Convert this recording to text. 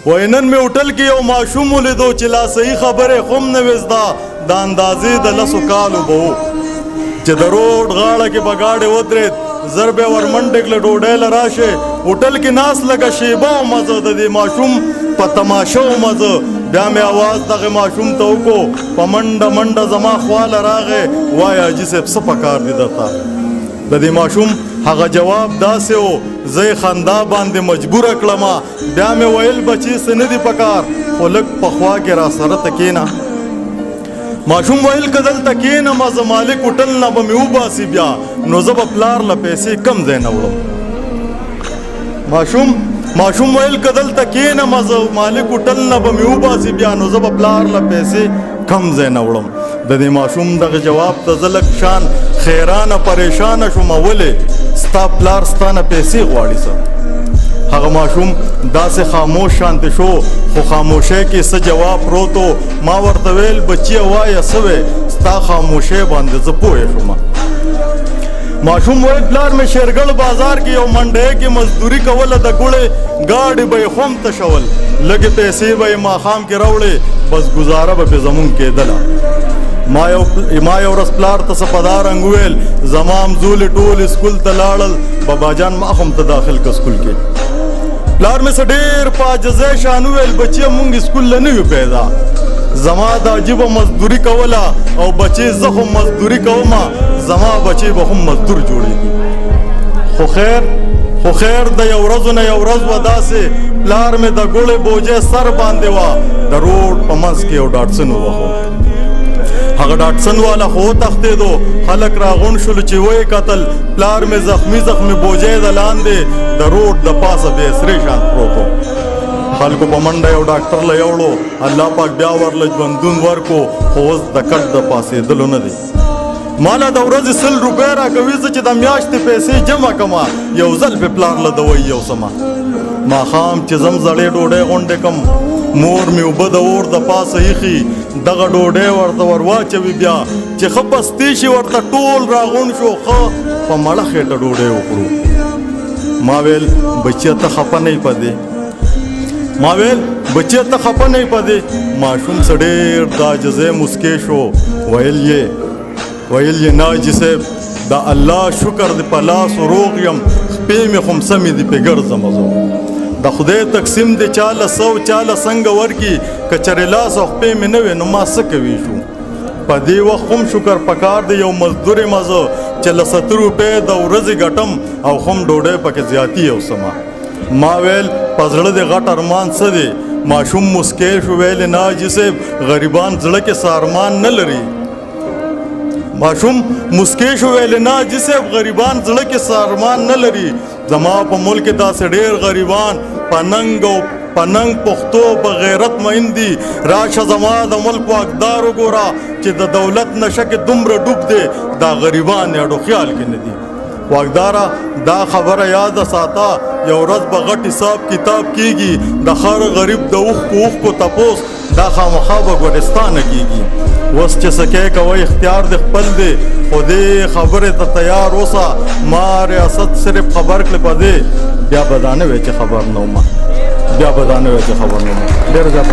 وای نن مې هوټل کې یو ماشوم ولیدو چې لا صحیح خبرې خو هم نه وې زده د اندازې د 10 کالو به و چې د روډ غاړه کې به ګاډی ودرېد زر به یې ورمنډې کړه ډوډۍ له راشې هوټل کې ناست لکه شیبه و مزه د دې ماشوم په تماشه و مزه بیا مې اواز دغه ماشوم ته وکړو په منډه منډه زما خواله راغی وایه حاجي صاحب څه پکار دي درته د دې ماشوم هغه جواب داسې و زه یې خندا باندې مجبوره کړمه بیا مې ویل بچي څه نه دي پکار خو لږ په خوا کې را سره ته کښېنه ماشوم ویل که دلته کښېنم زه مالک هوټل نه به مې وباسي بیا نو زه به پلار له پیسې کم ځای نه وړم ماشوم ویل که دلته کښېنم زه مالک هوټل نه به مې وباسي بیا نو زه به پلار له پیسې کم ځای نه وړم د دې ماشوم دغه جواب ته زه لږ شان خیرانه پریشانه شوم ولې ستا پلار ستا نه پیسې غواړي څه هغه ماشوم داسې خاموش شانته شو خو خاموشۍ کې څه جواب پروت و ما ورته ویل بچیه وایه څه وې ستا خاموشۍ باندې زه پوه شوم ماشوم ویل پلار مې شیرګل بازار کې یو منډۍ کې مزدوري کوله د ګوړې ګاډي به یې خوم تشول لږې پیسې به یې ماښام کې راوړې بس ګزاره به پې زمونږ کېدله ما یو ورځ پلار ته څه په دا رنګ وویل زما همزولې ټول اسکول ته لاړل باباجان ما هم ته داخل که اسکول کې پلار مې څه ډېر په عاجزۍ شان وویل بچیه مونږ اسکول له نه یو پیدا زما دا عجیبه مزدوري کوله او بچې زه خو مزدوري کومه زما بچې به هم مزدور جوړېږي خو خیر د یو ورځو نه یو ورځ وه داسې پلار مې د ګوړې بوجۍ سر باندې وه د روډ په منځ کې یو ډاټسن ووهو هغه ډاټسن والا خو وتښتېدو خلک راغونډ شولو چې ویې کتل پلار مې زخمي بوجۍ د لاندې د روډ د پاسه بې سرې شان پروت و خلکو په منډه یو ډاکټر له یوړو الله پاک بیا ورله ژوندون ورکو خو اوس د کټ د پاسېدلو نه دی ماله د ورځې 100 روپۍ راکوي زه چې د میاشتې پیسې جمع کړمه یو ځل پې پلار له دوی یوسمه ماښام چې زم زړې ډوډۍ غونډې کم مور مې اوبه د اور د پاسه ایښي دغه ډوډۍ ورته ور واچوي بیا چې ښه پستې شي ورته ټول راغونډ شو ښه په مړه خېټه ډوډۍ وخورو ما ویل بچیه ته خفه نه یې په دې ماشوم څه ډېر د عاجزۍ مسکۍ شو ویل یې نه حاجي صاحب د الله شکر دی په لاس روغ یم خپې مې خو سمې دي پې ګرځم زه د خدای تقسیم دی چاله 100 چاله څنګه ورکي که چېرې لاس او خپې مې نه وې نو ما څه کوي شو په دې وخت هم شکر پکار دی یو مزدور یم زه چې له 70 روپۍ د ورځې ګټم او خو هم ډوډۍ پکې زیاتي یوسمه ما ویل په زړه دې غټ ارمان څه دی ماشوم مسکی شو ویل نه حاجي صاحب غریبان زړه کې څه ارمان نه لري زما په ملک داسې ډېر غریبان په ننګ پښتو په غیرت مین دي راشه زما د ملک واکدار وګوره چې د دولت نشه کې دومره ډوب دی دا غریبان اډو خیال کې نه دي واکداره دا خبره یاد ساته یو ورځ به غټ حساب کتاب کیږي د هر غریب د اوښکو تپوس دا خامخا به ګورستانه کیږي اوس چې څه کوې کوئ اختیار د خپل دی خو دې خبرې ته تیار اوسه ما ریاست صرف خبر کړې په دې بیا به دا نه وی چې خبر نه وم ډېر زیات